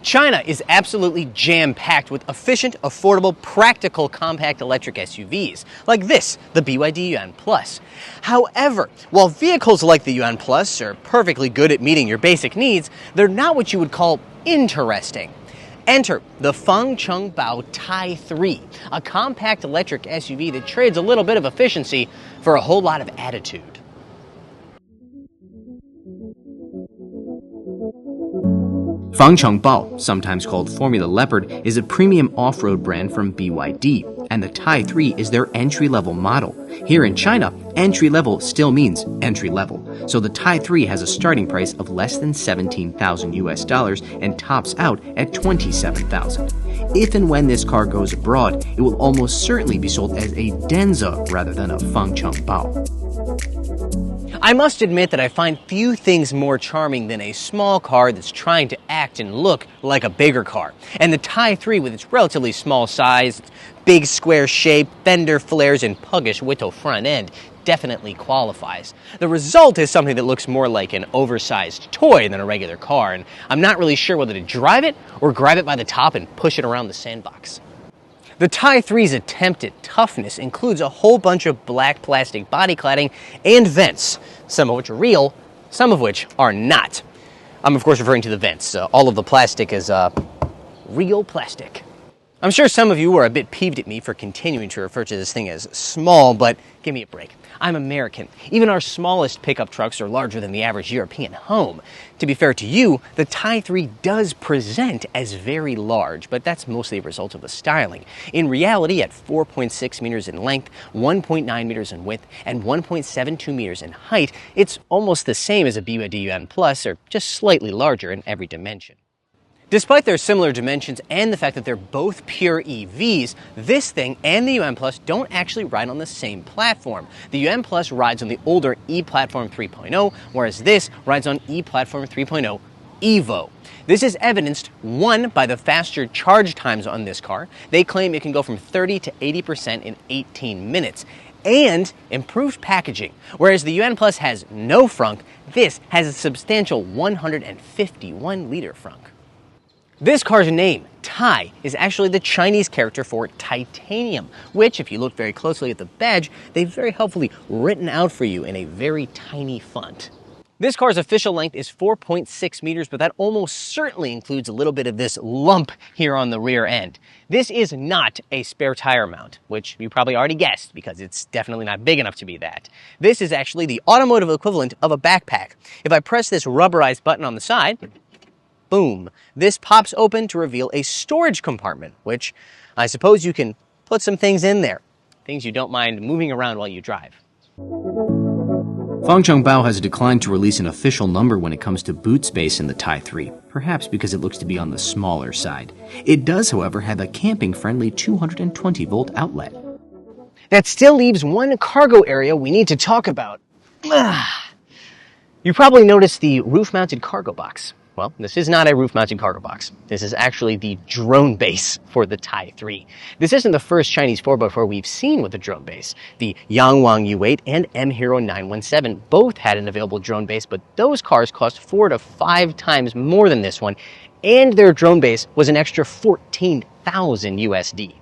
China is absolutely jam-packed with efficient, affordable, practical, compact electric SUVs, like this, the BYD Yuan Plus. However, while vehicles like the Yuan Plus are perfectly good at meeting your basic needs, they're not what you would call interesting. Enter the Fangchongbao Tai 3, a compact electric SUV that trades a little bit of efficiency for a whole lot of attitude. Fangchongbao, sometimes called Formula Leopard, is a premium off-road brand from BYD, and the Tai 3 is their entry-level model. Here in China, entry-level still means entry-level, so the Tai 3 has a starting price of less than $17,000 and tops out at $27,000. If and when this car goes abroad, it will almost certainly be sold as a Denza rather than a Fangchongbao. I must admit that I find few things more charming than a small car that's trying to act and look like a bigger car. And the Tai 3, with its relatively small size, big square shape, fender flares, and puggish Wito front end, definitely qualifies. The result is something that looks more like an oversized toy than a regular car, and I'm not really sure whether to drive it or grab it by the top and push it around the sandbox. The Tai 3's attempt at toughness includes a whole bunch of black plastic body cladding and vents, some of which are real, some of which are not. I'm of course referring to the vents. All of the plastic is real plastic. I'm sure some of you were a bit peeved at me for continuing to refer to this thing as small, but give me a break. I'm American. Even our smallest pickup trucks are larger than the average European home. To be fair to you, the Tai 3 does present as very large, but that's mostly a result of the styling. In reality, at 4.6 meters in length, 1.9 meters in width, and 1.72 meters in height, it's almost the same as a BYD Yuan Plus, or just slightly larger in every dimension. Despite their similar dimensions and the fact that they're both pure EVs, this thing and the Yuan Plus don't actually ride on the same platform. The Yuan Plus rides on the older E-Platform 3.0, whereas this rides on E-Platform 3.0 Evo. This is evidenced, one, by the faster charge times on this car. They claim it can go from 30 to 80% in 18 minutes. And improved packaging. Whereas the Yuan Plus has no frunk, this has a substantial 151-liter frunk. This car's name, Tai, is actually the Chinese character for titanium, which, if you look very closely at the badge, they've very helpfully written out for you in a very tiny font. This car's official length is 4.6 meters, but that almost certainly includes a little bit of this lump here on the rear end. This is not a spare tire mount, which you probably already guessed because it's definitely not big enough to be that. This is actually the automotive equivalent of a backpack. If I press this rubberized button on the side, boom, this pops open to reveal a storage compartment, which I suppose you can put some things in there. Things you don't mind moving around while you drive. Fangchongbao has declined to release an official number when it comes to boot space in the Tai 3, perhaps because it looks to be on the smaller side. It does, however, have a camping-friendly 220-volt outlet. That still leaves one cargo area we need to talk about. You probably noticed the roof-mounted cargo box. Well, this is not a roof-mounted cargo box. This is actually the drone base for the Tai 3. This isn't the first Chinese 4x4 we've seen with a drone base. The Yangwang U8 and M-Hero 917 both had an available drone base, but those cars cost 4 to 5 times more than this one, and their drone base was an extra 14,000 USD.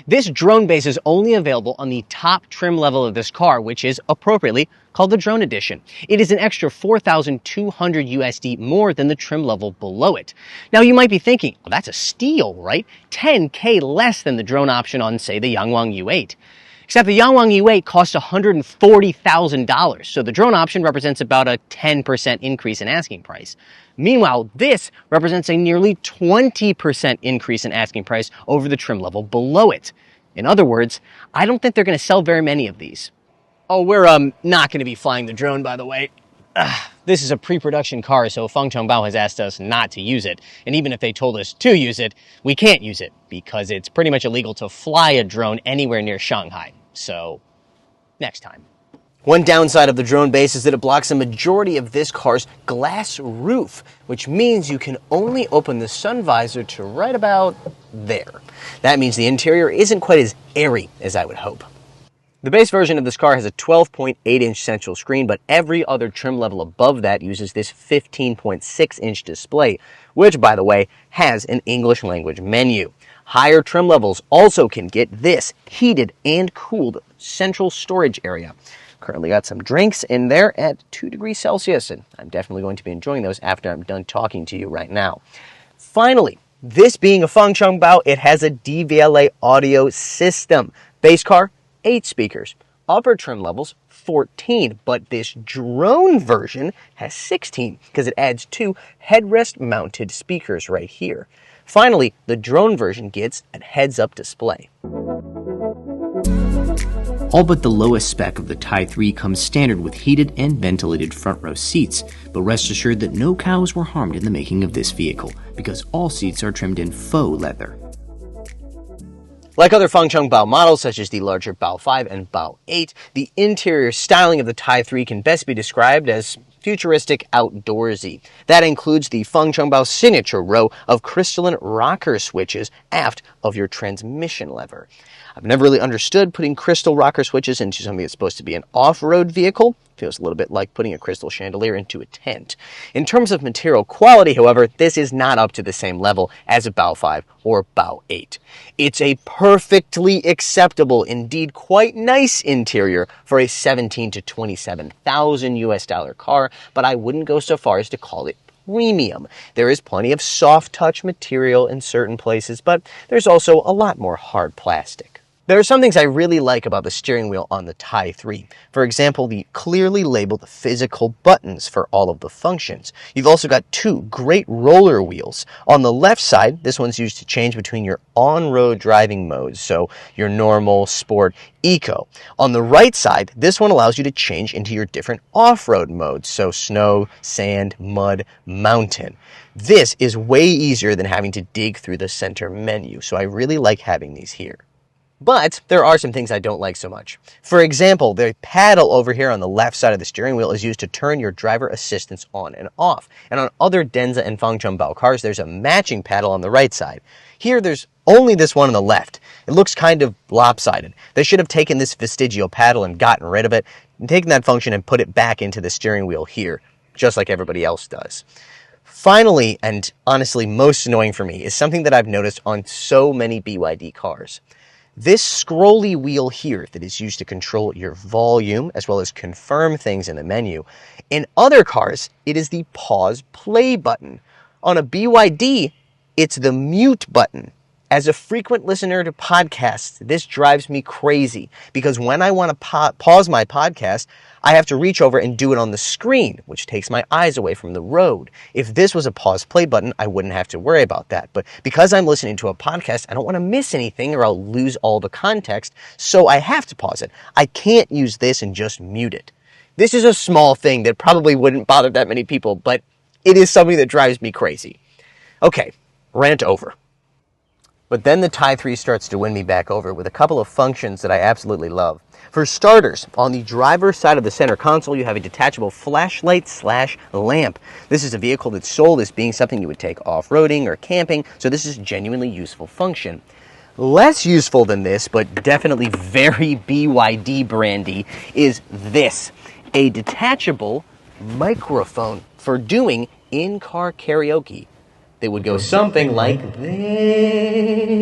This drone base is only available on the top trim level of this car, which is appropriately called the Drone Edition. It is an extra 4,200 USD more than the trim level below it. Now you might be thinking, well, that's a steal, right? 10K less than the drone option on, say, the Yangwang U8. Except the Yangwang U8 costs $140,000, so the drone option represents about a 10% increase in asking price. Meanwhile, this represents a nearly 20% increase in asking price over the trim level below it. In other words, I don't think they're going to sell very many of these. Oh, we're not going to be flying the drone, by the way. This is a pre-production car, so Fangchongbao has asked us not to use it. And even if they told us to use it, we can't use it because it's pretty much illegal to fly a drone anywhere near Shanghai. So, next time. One downside of the drone base is that it blocks a majority of this car's glass roof, which means you can only open the sun visor to right about there. That means the interior isn't quite as airy as I would hope. The base version of this car has a 12.8-inch central screen, but every other trim level above that uses this 15.6-inch display, which, by the way, has an English language menu. Higher trim levels also can get this heated and cooled central storage area. Currently got some drinks in there at 2 degrees Celsius, and I'm definitely going to be enjoying those after I'm done talking to you right now. Finally, this being a Fangchongbao, it has a DVLA audio system. Base car, 8 speakers. Upper trim levels, 14, but this drone version has 16 because it adds 2 headrest-mounted speakers right here. Finally, the drone version gets a heads-up display. All but the lowest spec of the Tai 3 comes standard with heated and ventilated front row seats, but rest assured that no cows were harmed in the making of this vehicle, because all seats are trimmed in faux leather. Like other Fangchongbao models, such as the larger Bao 5 and Bao 8, the interior styling of the Tai 3 can best be described as futuristic outdoorsy. That includes the Fangchongbao signature row of crystalline rocker switches aft of your transmission lever. I've never really understood putting crystal rocker switches into something that's supposed to be an off-road vehicle. Feels a little bit like putting a crystal chandelier into a tent. In terms of material quality, however, this is not up to the same level as a Bao 5 or Bao 8. It's a perfectly acceptable, indeed quite nice interior for a $17,000 to $27,000 US car, but I wouldn't go so far as to call it premium. There is plenty of soft touch material in certain places, but there's also a lot more hard plastic. There are some things I really like about the steering wheel on the Tai 3. For example, the clearly labeled physical buttons for all of the functions. You've also got 2 great roller wheels. On the left side, this one's used to change between your on-road driving modes, so your normal, sport, eco. On the right side, this one allows you to change into your different off-road modes, so snow, sand, mud, mountain. This is way easier than having to dig through the center menu, so I really like having these here. But there are some things I don't like so much. For example, the paddle over here on the left side of the steering wheel is used to turn your driver assistance on and off. And on other Denza and Fangchongbao cars, there's a matching paddle on the right side. Here, there's only this one on the left. It looks kind of lopsided. They should have taken this vestigial paddle and gotten rid of it, and taken that function and put it back into the steering wheel here, just like everybody else does. Finally, and honestly most annoying for me, is something that I've noticed on so many BYD cars. This scrolly wheel here that is used to control your volume as well as confirm things in the menu. In other cars, it is the pause play button. On a BYD, it's the mute button. As a frequent listener to podcasts, this drives me crazy because when I want to pause my podcast, I have to reach over and do it on the screen, which takes my eyes away from the road. If this was a pause play button, I wouldn't have to worry about that. But because I'm listening to a podcast, I don't want to miss anything or I'll lose all the context, so I have to pause it. I can't use this and just mute it. This is a small thing that probably wouldn't bother that many people, but it is something that drives me crazy. Okay, rant over. But then the Tai 3 starts to win me back over with a couple of functions that I absolutely love. For starters, on the driver's side of the center console, you have a detachable flashlight/lamp. This is a vehicle that's sold as being something you would take off-roading or camping, so this is a genuinely useful function. Less useful than this, but definitely very BYD brandy, is this, a detachable microphone for doing in-car karaoke. They would go something like this.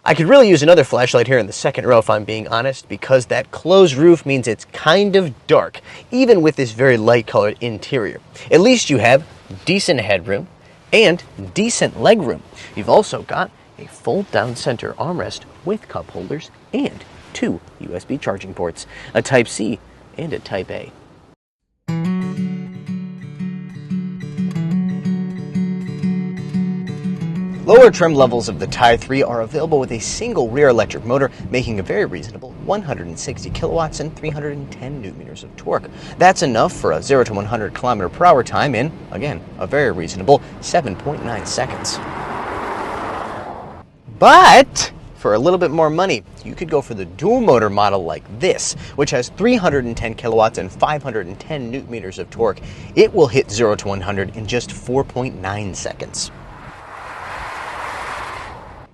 I could really use another flashlight here in the second row if I'm being honest, because that closed roof means it's kind of dark, even with this very light-colored interior. At least you have decent headroom and decent legroom. You've also got a fold-down center armrest with cup holders and 2 USB charging ports, a Type-C and a Type-A. Lower trim levels of the Tai 3 are available with a single rear electric motor, making a very reasonable 160 kilowatts and 310 newton-meters of torque. That's enough for a 0 to 100 kilometer per hour time in, again, a very reasonable 7.9 seconds. But for a little bit more money, you could go for the dual motor model like this, which has 310 kilowatts and 510 newton-meters of torque. It will hit 0 to 100 in just 4.9 seconds.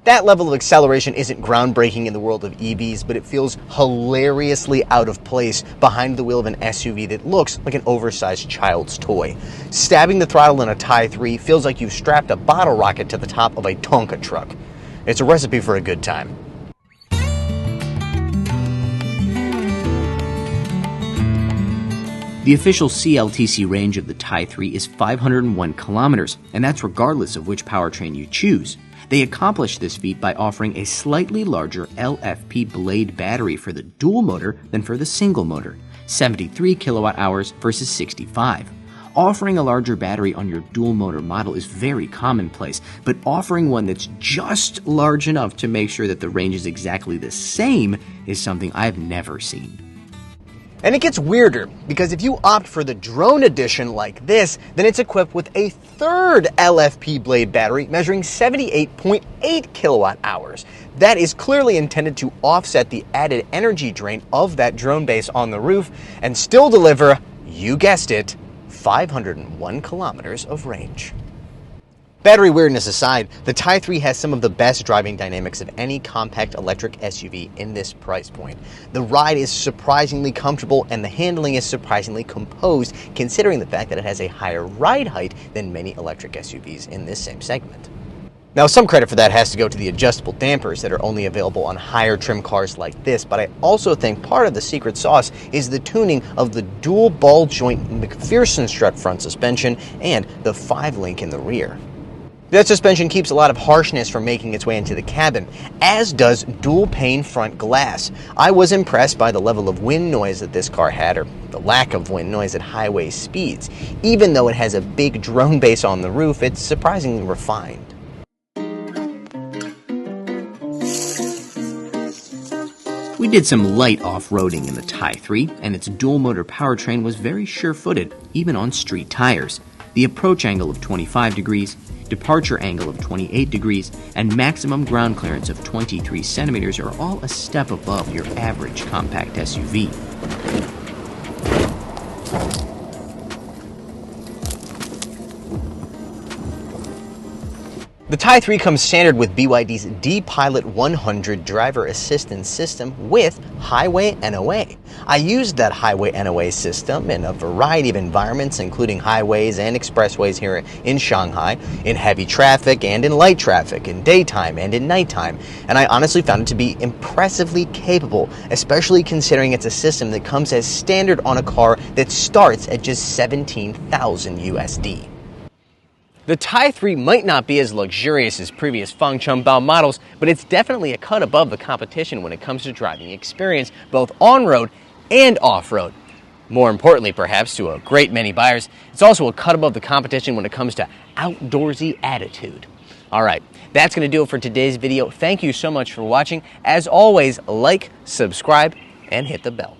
That level of acceleration isn't groundbreaking in the world of EVs, but it feels hilariously out of place behind the wheel of an SUV that looks like an oversized child's toy. Stabbing the throttle in a Tai 3 feels like you've strapped a bottle rocket to the top of a Tonka truck. It's a recipe for a good time. The official CLTC range of the Tai 3 is 501 kilometers, and that's regardless of which powertrain you choose. They accomplished this feat by offering a slightly larger LFP blade battery for the dual motor than for the single motor, 73 kilowatt hours versus 65. Offering a larger battery on your dual motor model is very commonplace, but offering one that's just large enough to make sure that the range is exactly the same is something I've never seen. And it gets weirder, because if you opt for the drone edition like this, then it's equipped with a third LFP blade battery measuring 78.8 kilowatt hours. That is clearly intended to offset the added energy drain of that drone base on the roof and still deliver, you guessed it, 501 kilometers of range. Battery weirdness aside, the Tai 3 has some of the best driving dynamics of any compact electric SUV in this price point. The ride is surprisingly comfortable and the handling is surprisingly composed, considering the fact that it has a higher ride height than many electric SUVs in this same segment. Now, some credit for that has to go to the adjustable dampers that are only available on higher trim cars like this, but I also think part of the secret sauce is the tuning of the dual ball joint McPherson strut front suspension and the 5-link in the rear. That suspension keeps a lot of harshness from making its way into the cabin, as does dual-pane front glass. I was impressed by the level of wind noise that this car had, or the lack of wind noise at highway speeds. Even though it has a big drone base on the roof, it's surprisingly refined. We did some light off-roading in the Tai 3, and its dual-motor powertrain was very sure-footed, even on street tires. The approach angle of 25 degrees, departure angle of 28 degrees, and maximum ground clearance of 23 centimeters are all a step above your average compact SUV. The Tai 3 comes standard with BYD's D-Pilot 100 driver assistance system with Highway NOA. I used that Highway NOA system in a variety of environments, including highways and expressways here in Shanghai, in heavy traffic and in light traffic, in daytime and in nighttime, and I honestly found it to be impressively capable, especially considering it's a system that comes as standard on a car that starts at just 17,000 USD. The Tai 3 might not be as luxurious as previous Feng Chongbao models, but it's definitely a cut above the competition when it comes to driving experience, both on-road and off-road. More importantly, perhaps, to a great many buyers, it's also a cut above the competition when it comes to outdoorsy attitude. Alright, that's going to do it for today's video. Thank you so much for watching. As always, like, subscribe, and hit the bell.